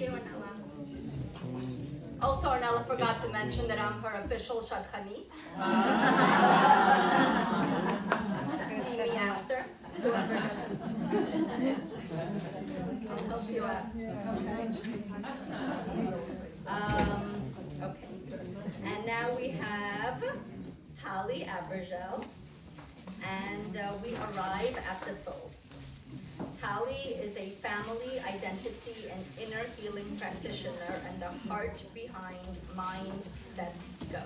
you, Ornella. Also, Ornella forgot to mention that I'm her official shadchanit. See me after. Whoever doesn't. I'll help you out. Okay. And now we have Tali Abergel, and we arrive at the soul. Tali is a family identity and inner healing practitioner and the heart behind Mind, Set, Go.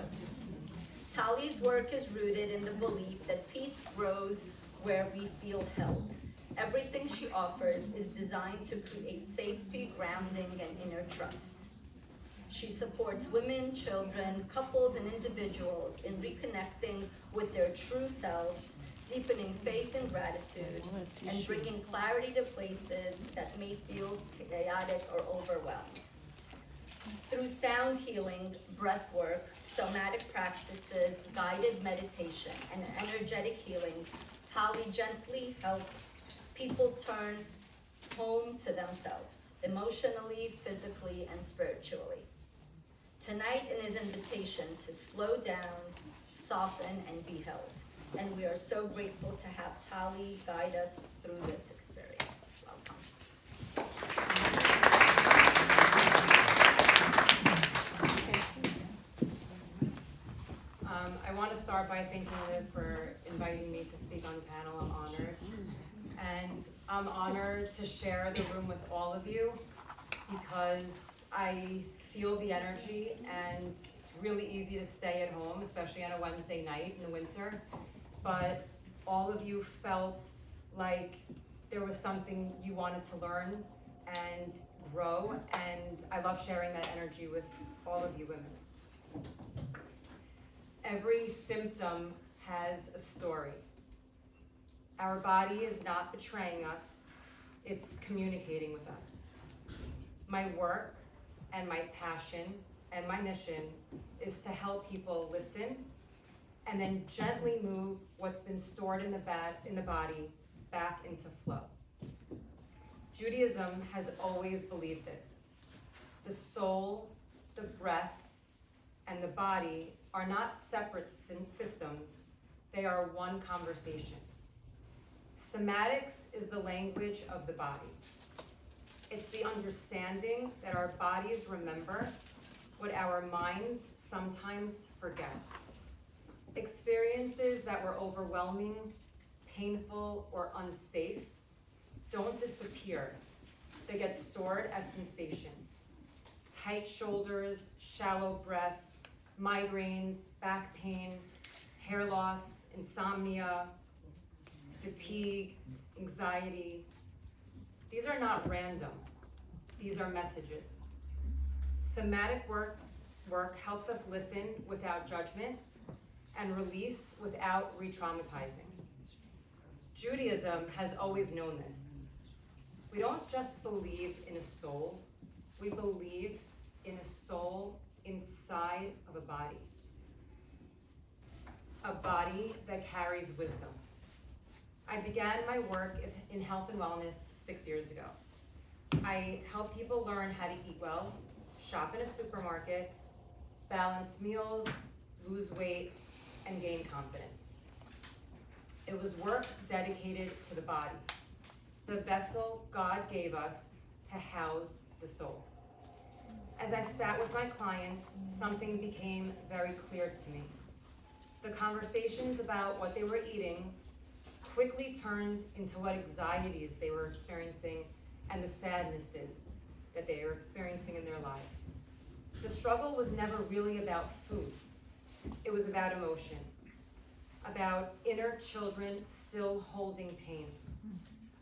Tali's work is rooted in the belief that peace grows where we feel held. Everything she offers is designed to create safety, grounding, and inner trust. She supports women, children, couples, and individuals in reconnecting with their true selves, deepening faith and gratitude, and bringing clarity to places that may feel chaotic or overwhelmed. Through sound healing, breath work, somatic practices, guided meditation, and energetic healing, Tali gently helps people turn home to themselves, emotionally, physically, and spiritually. Tonight is an invitation to slow down, soften, and be held. And we are so grateful to have Tali guide us through this experience. Welcome. I want to start by thanking Liz for inviting me to speak on the panel. I'm honored. And I'm honored to share the room with all of you because I feel the energy, and it's really easy to stay at home, especially on a Wednesday night in the winter. But all of you felt like there was something you wanted to learn and grow, and I love sharing that energy with all of you women. Every symptom has a story. Our body is not betraying us, it's communicating with us. My work and my passion and my mission is to help people listen and then gently move what's been stored in the body back into flow. Judaism has always believed this. The soul, the breath, and the body are not separate systems, they are one conversation. Somatics is the language of the body. It's the understanding that our bodies remember what our minds sometimes forget. Experiences that were overwhelming, painful, or unsafe don't disappear. They get stored as sensation. Tight shoulders, shallow breath, migraines, back pain, hair loss, insomnia, fatigue, anxiety. These are not random. These are messages. Somatic work helps us listen without judgment and release without re-traumatizing. Judaism has always known this. We don't just believe in a soul, we believe in a soul inside of a body that carries wisdom. I began my work in health and wellness 6 years ago. I help people learn how to eat well, shop in a supermarket, balance meals, lose weight, and gain confidence. It was work dedicated to the body, the vessel God gave us to house the soul. As I sat with my clients, something became very clear to me. The conversations about what they were eating quickly turned into what anxieties they were experiencing and the sadnesses that they were experiencing in their lives. The struggle was never really about food. It was about emotion, about inner children still holding pain,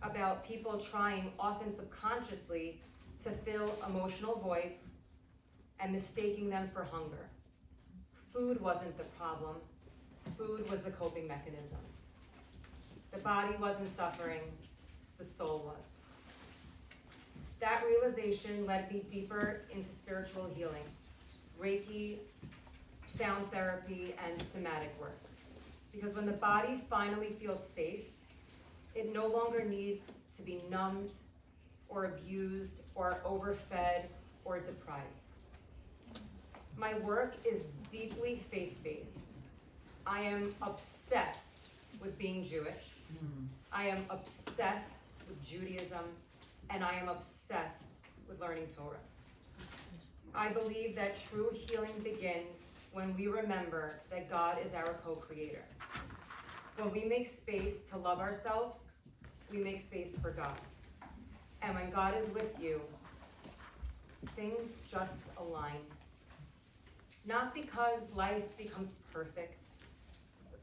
about people trying, often subconsciously, to fill emotional voids and mistaking them for hunger. Food wasn't the problem. Food was the coping mechanism. The body wasn't suffering, the soul was. That realization led me deeper into spiritual healing, Reiki, sound therapy, and somatic work. Because when the body finally feels safe, it no longer needs to be numbed or abused or overfed or deprived. My work is deeply faith-based. I am obsessed with being Jewish. I am obsessed with Judaism, and I am obsessed with learning Torah. I believe that true healing begins when we remember that God is our co-creator. When we make space to love ourselves, we make space for God. And when God is with you, things just align. Not because life becomes perfect,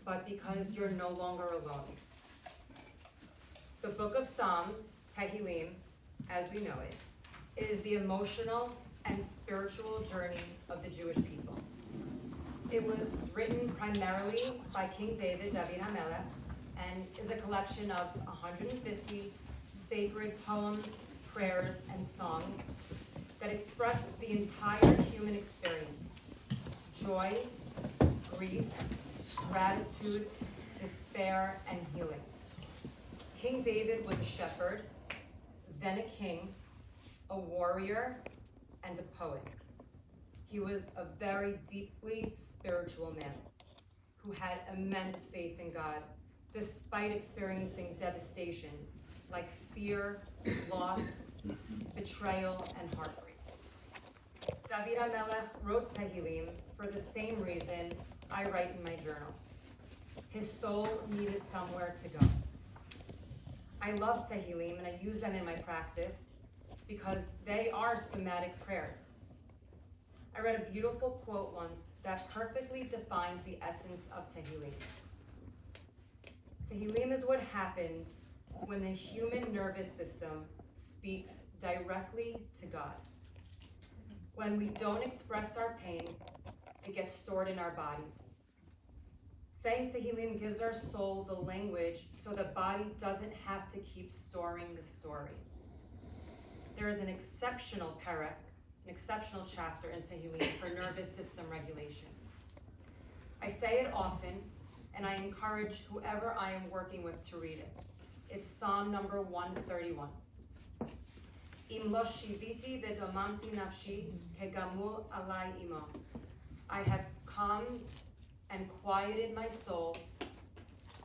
but because you're no longer alone. The book of Psalms, Tehillim, as we know it, is the emotional and spiritual journey of the Jewish people. It was written primarily by King David HaMelech, and is a collection of 150 sacred poems, prayers, and songs that express the entire human experience: joy, grief, gratitude, despair, and healing. King David was a shepherd, then a king, a warrior, and a poet. He was a very deeply spiritual man who had immense faith in God, despite experiencing devastations like fear, loss, betrayal, and heartbreak. David HaMelech wrote Tehillim for the same reason I write in my journal. His soul needed somewhere to go. I love Tehillim and I use them in my practice because they are somatic prayers. I read a beautiful quote once that perfectly defines the essence of Tehillim. Tehillim is what happens when the human nervous system speaks directly to God. When we don't express our pain, it gets stored in our bodies. Saying Tehillim gives our soul the language so the body doesn't have to keep storing the story. There is an exceptional parak, an exceptional chapter in Tehillim for nervous system regulation. I say it often, and I encourage whoever I am working with to read it. It's Psalm number 131. Im lo shiviti vedomamti nafshi kegamul alai imo. I have calmed and quieted my soul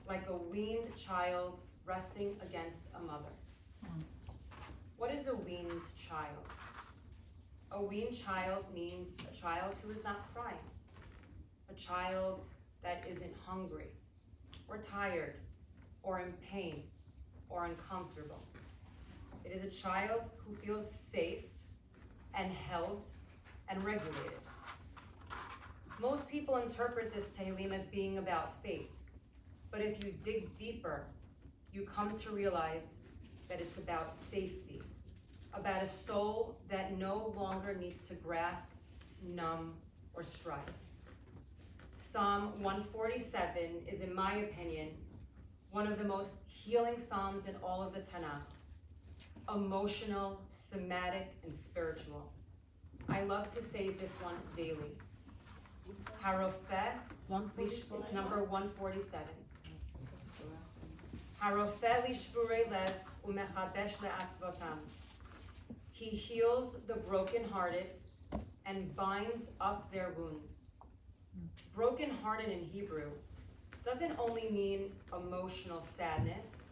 like a weaned child resting against a mother. What is a weaned child? A weaned child means a child who is not crying, a child that isn't hungry, or tired, or in pain, or uncomfortable. It is a child who feels safe and held and regulated. Most people interpret this Tehillim as being about faith, but if you dig deeper, you come to realize that it's about safety, about a soul that no longer needs to grasp, numb, or strive. Psalm 147 is, in my opinion, one of the most healing psalms in all of the Tanakh. Emotional, somatic, and spiritual. I love to say this one daily. Harofeh, it's number 147. Harofeh lishburei lev umechabesh le'atzvotam. He heals the brokenhearted and binds up their wounds. Brokenhearted in Hebrew doesn't only mean emotional sadness,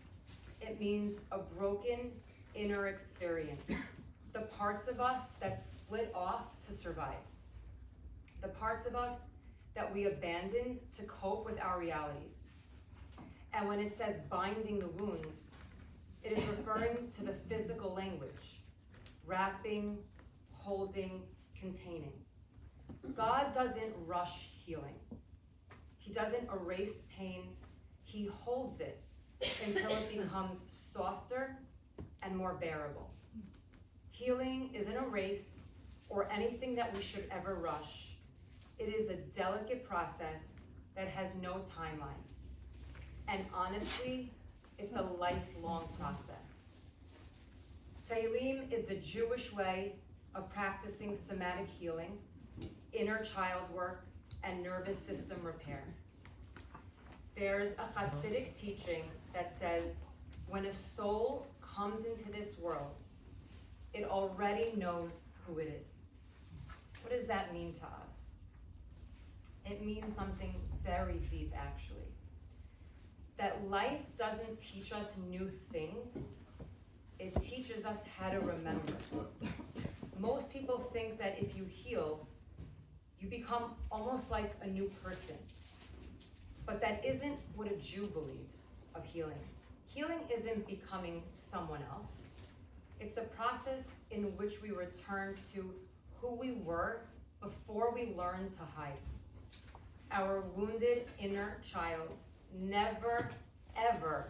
it means a broken inner experience. The parts of us that split off to survive. The parts of us that we abandoned to cope with our realities. And when it says binding the wounds, it is referring to the physical language, wrapping, holding, containing. God doesn't rush healing. He doesn't erase pain. He holds it until it becomes softer and more bearable. Healing isn't a race or anything that we should ever rush. It is a delicate process that has no timeline. And honestly, it's a lifelong process. Tehillim is the Jewish way of practicing somatic healing, inner child work, and nervous system repair. There's a Hasidic teaching that says, when a soul comes into this world, it already knows who it is. What does that mean to us? It means something very deep, actually. That life doesn't teach us new things, it teaches us how to remember. Most people think that if you heal, you become almost like a new person. But that isn't what a Jew believes of healing. Healing isn't becoming someone else. It's the process in which we return to who we were before we learned to hide. Our wounded inner child never, ever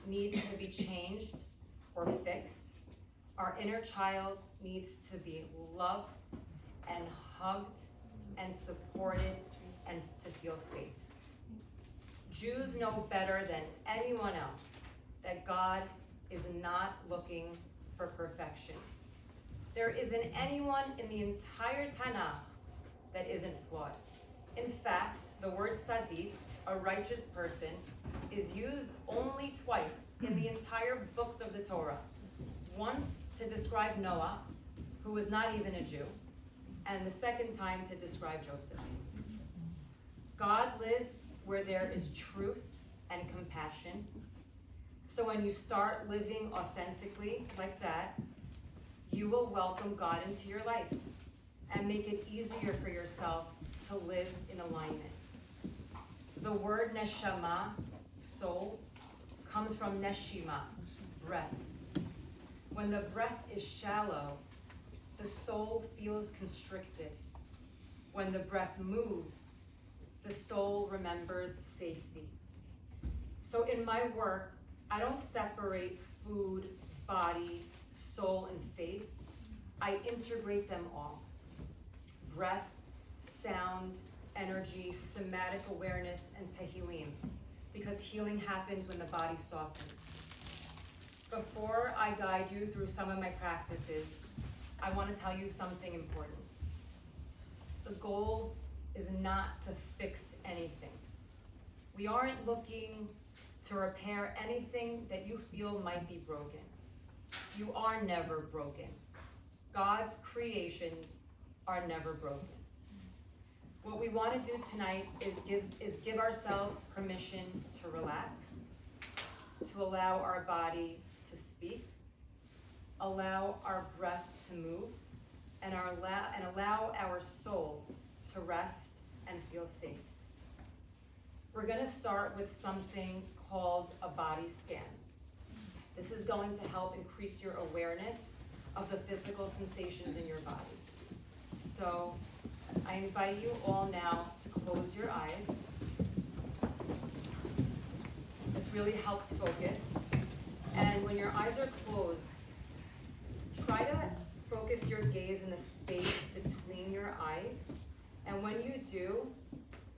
needs to be changed or fixed. Our inner child needs to be loved and hugged and supported and to feel safe. Jews know better than anyone else that God is not looking for perfection. There isn't anyone in the entire Tanakh that isn't flawed. In fact, the word tzaddik, a righteous person, is used only twice in the entire books of the Torah. Once to describe Noah, who was not even a Jew, and the second time to describe Joseph. God lives where there is truth and compassion. So when you start living authentically like that, you will welcome God into your life and make it easier for yourself to live in alignment. The word neshama, soul, comes from neshima, breath. When the breath is shallow, the soul feels constricted. When the breath moves, the soul remembers safety. So in my work, I don't separate food, body, soul, and faith. I integrate them all. Breath, sound, energy, somatic awareness, and tehillim, because healing happens when the body softens. Before I guide you through some of my practices, I want to tell you something important. The goal is not to fix anything. We aren't looking to repair anything that you feel might be broken. You are never broken. God's creations are never broken. What we want to do tonight is give ourselves permission to relax, to allow our body to speak, allow our breath to move, and allow our soul to rest and feel safe. We're going to start with something called a body scan. This is going to help increase your awareness of the physical sensations in your body. So I invite you all now to close your eyes. This really helps focus. And when your eyes are closed, try to focus your gaze in the space between your eyes. And when you do,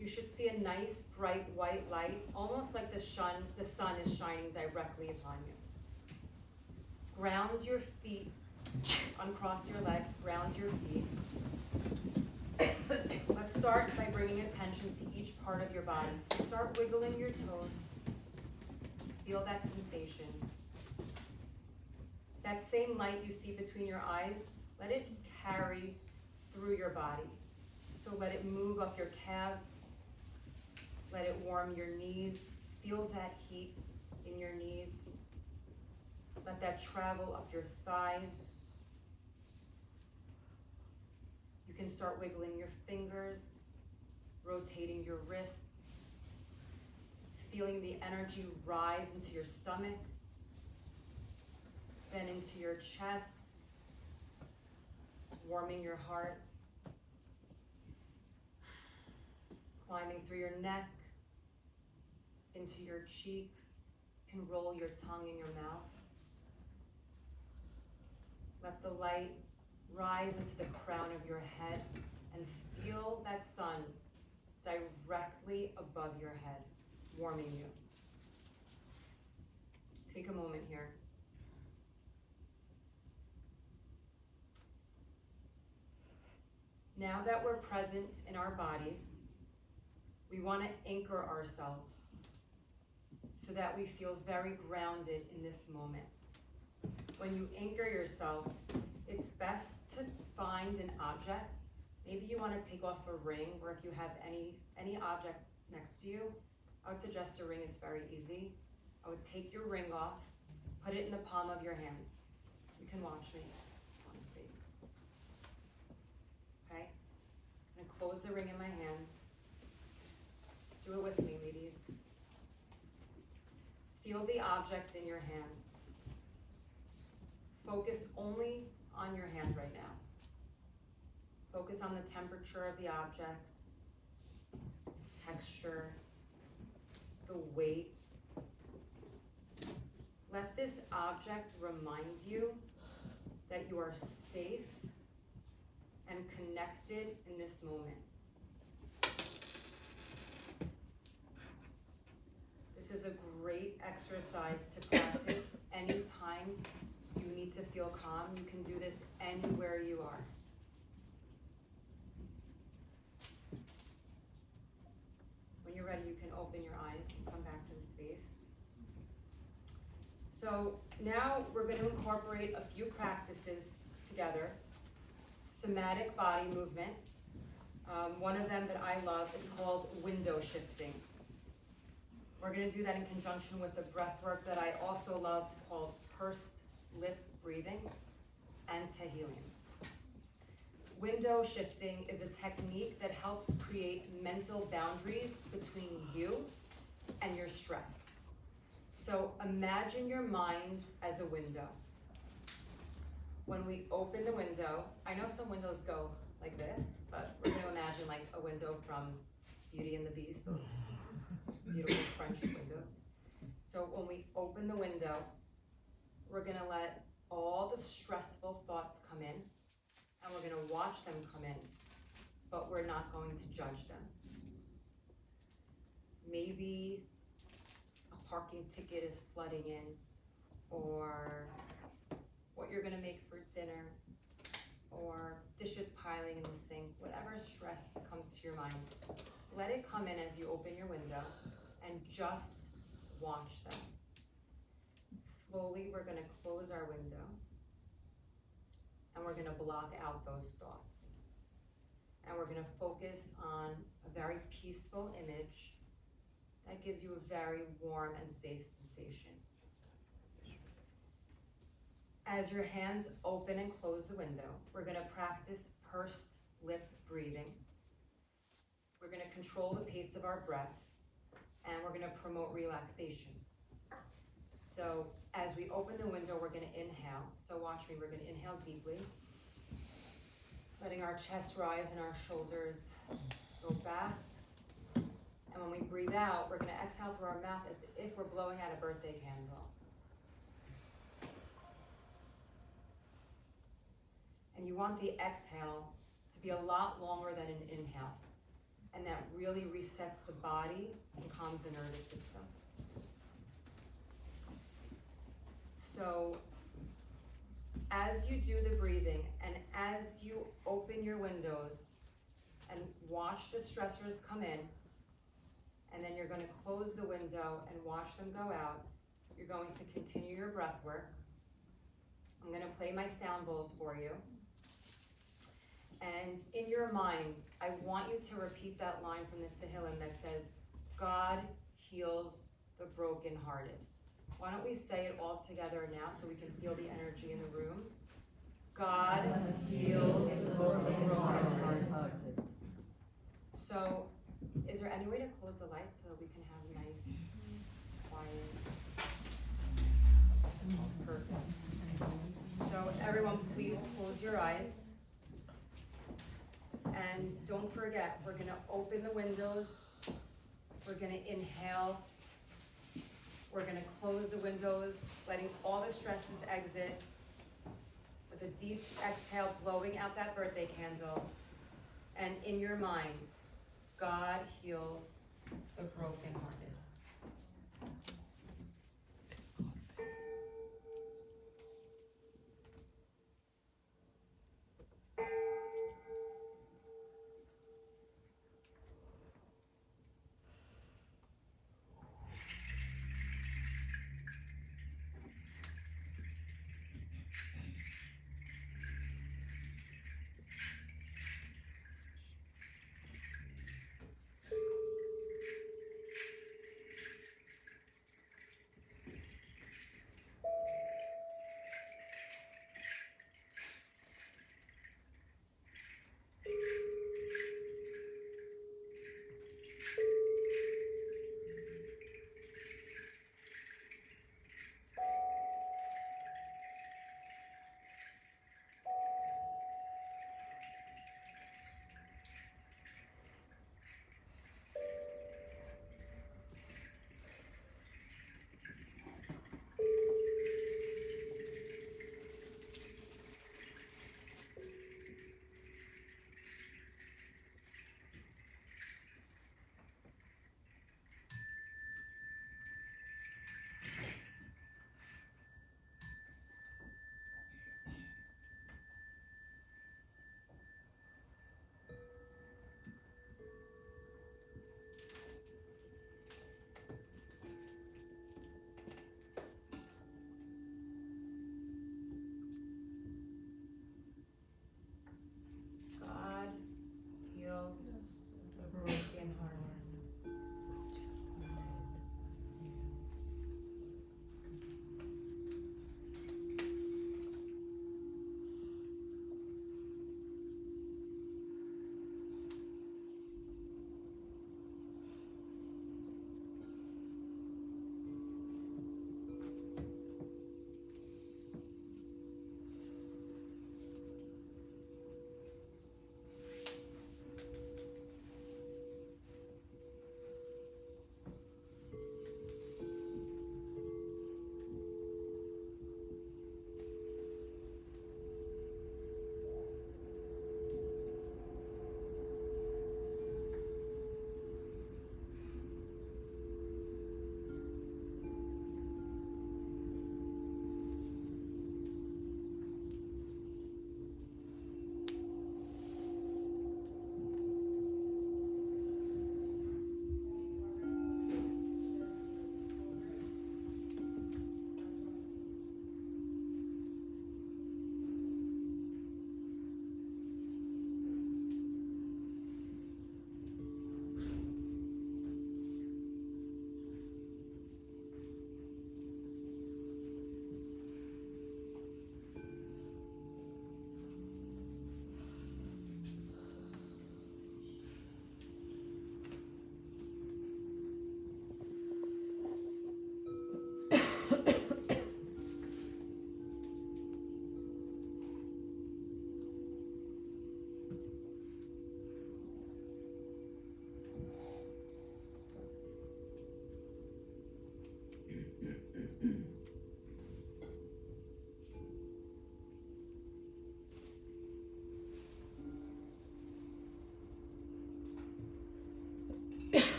you should see a nice bright white light, almost like the sun is shining directly upon you. Ground your feet, uncross your legs, ground your feet. Let's start by bringing attention to each part of your body. So start wiggling your toes. Feel that sensation. That same light you see between your eyes, let it carry through your body. So let it move up your calves. Let it warm your knees. Feel that heat in your knees. Let that travel up your thighs. You can start wiggling your fingers, rotating your wrists, feeling the energy rise into your stomach, then into your chest, warming your heart, climbing through your neck, into your cheeks. You can roll your tongue in your mouth. Let the light rise into the crown of your head and feel that sun directly above your head, warming you. Take a moment here. Now that we're present in our bodies, we want to anchor ourselves so that we feel very grounded in this moment. When you anchor yourself, it's best to find find an object, maybe you want to take off a ring, or if you have any object next to you, I would suggest a ring. It's very easy. I would take your ring off, put it in the palm of your hands. You can watch me. I want to see. Okay? I'm going to close the ring in my hand. Do it with me, ladies. Feel the object in your hand. Focus only on your hand right now. Focus on the temperature of the object, its texture, the weight. Let this object remind you that you are safe and connected in this moment. This is a great exercise to practice anytime you need to feel calm. You can do this anywhere you are. When you're ready, you can open your eyes and come back to the space. So now we're going to incorporate a few practices together. Somatic body movement. One of them that I love is called window shifting. We're going to do that in conjunction with a breath work that I also love called pursed lip breathing and Tehillim. Window shifting is a technique that helps create mental boundaries between you and your stress. So imagine your mind as a window. When we open the window, I know some windows go like this, but we're going to imagine like a window from Beauty and the Beast, those beautiful French windows. So when we open the window, we're going to let all the stressful thoughts come in, and we're going to watch them come in, but we're not going to judge them. Maybe a parking ticket is flooding in, or what you're going to make for dinner, or dishes piling in the sink, whatever stress comes to your mind. Let it come in as you open your window and just watch them. Slowly, we're going to close our window and we're going to block out those thoughts. And we're going to focus on a very peaceful image that gives you a very warm and safe sensation. As your hands open and close the window, we're going to practice pursed lip breathing. We're going to control the pace of our breath, and we're going to promote relaxation. So as we open the window, we're going to inhale. So watch me, we're going to inhale deeply, letting our chest rise and our shoulders go back. And when we breathe out, we're going to exhale through our mouth as if we're blowing out a birthday candle. And you want the exhale to be a lot longer than an inhale. And that really resets the body and calms the nervous system. So as you do the breathing and as you open your windows and watch the stressors come in, and then you're going to close the window and watch them go out, you're going to continue your breath work. I'm going to play my sound bowls for you. And in your mind, I want you to repeat that line from the Tehillim that says, God heals the brokenhearted. Why don't we say it all together now so we can feel the energy in the room? God heals the brokenhearted. So, is there any way to close the lights so that we can have a nice, quiet? Perfect. So everyone, please close your eyes. And don't forget, we're going to open the windows. We're going to inhale. We're going to close the windows, letting all the stresses exit. With a deep exhale, blowing out that birthday candle. And in your mind, God heals the brokenhearted.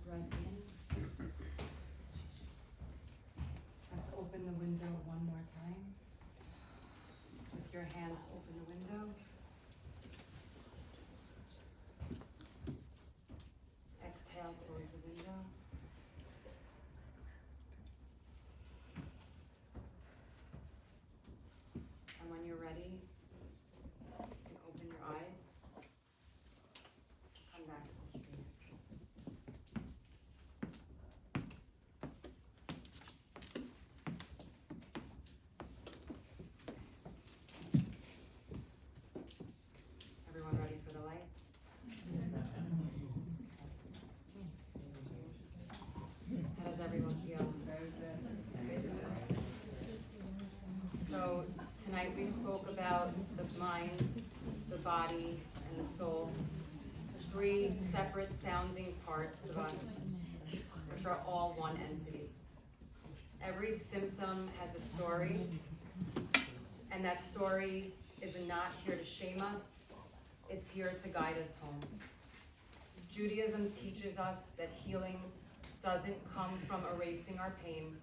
right in. Let's open the window one more time. With your hands, open the window. Exhale, close the window. And when you're ready, you can open your eyes. Come back to the space. Everyone ready for the lights? How does everyone feel? So tonight we spoke about the mind, the body, and the soul. 3 separate sounding parts of us, which are all one entity. Every symptom has a story, and that story is not here to shame us, it's here to guide us home. Judaism teaches us that healing doesn't come from erasing our pain,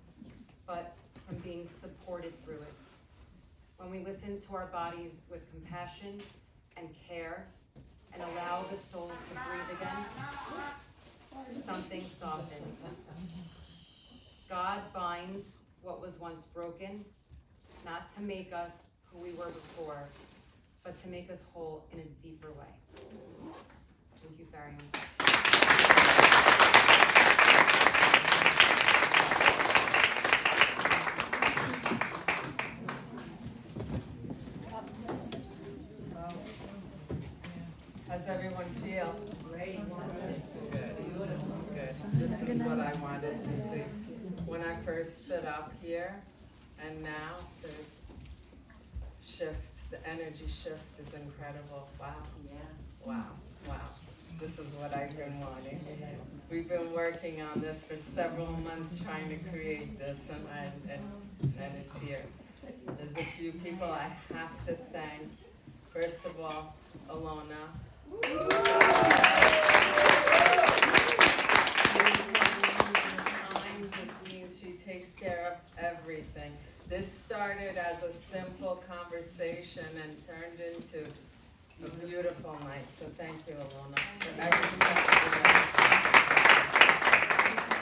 but from being supported through it. When we listen to our bodies with compassion and care and allow the soul to breathe again, something softens. God binds what was once broken, not to make us who we were before, but to make us whole in a deeper way. Thank you very much. How's everyone feel? Great. Good. This is what I wanted to see. When I first stood up here, and now the shift, the energy shift is incredible. Wow. Yeah. Wow. Wow. This is what I've been wanting. We've been working on this for several months trying to create this, and it's here. There's a few people I have to thank. First of all, Alona. She takes care of everything. This started as a simple conversation and turned into a beautiful night. So thank you, Alona, for everything.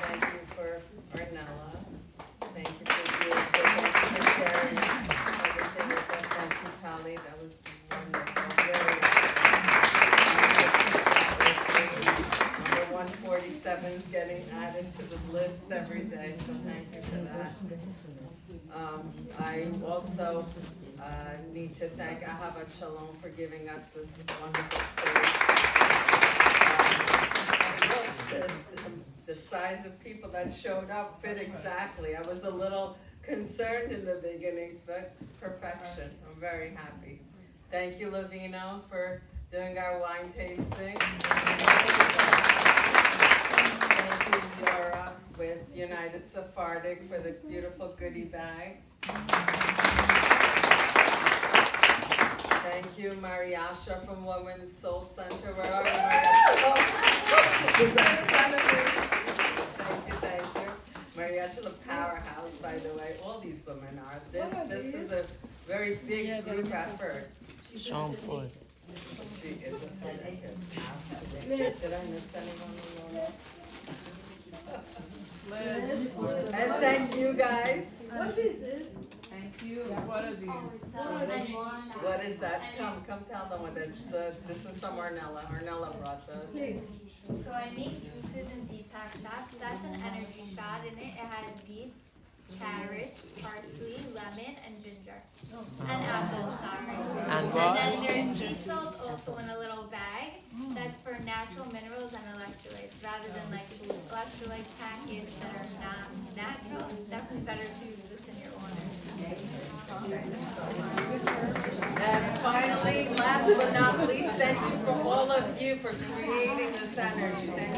Thank you for Ornella. Thank you for you. Thank you for sharing everything with us. Thank you, Tali. That was wonderful. Number 147 is getting added to the list every day, so thank you for that. I also need to thank Ahavat Shalom for giving us this wonderful stage. The size of people that showed up fit exactly. I was a little concerned in the beginnings, but perfection. I'm very happy. Thank you, Lavino, for doing our wine tasting. Thank you, Laura, with United Sephardic for the beautiful goodie bags. Thank you, Mariasha from Women's Soul Center. Where are you, Mariasha? Thank you. Mariasha, the powerhouse, by the way. All these women are. This is a very big group effort. Sean Ford. She is a certificate. Did I miss anyone? Liz. And thank you guys. What is this? Thank you. What are these? What is that? Come tell them what it's. This is from Ornella. Ornella brought those. Please. So I make juices and detox shots. That's an energy shot. In it, it has beets, carrot, parsley, lemon, and ginger, and apple cider. And what? And then there's sea salt also in a little bag. That's for natural minerals and electrolytes, rather than like electrolyte packets that are not natural. Definitely better to use this in your water. And finally, last but not least, thank you for all of you for creating this energy. Thank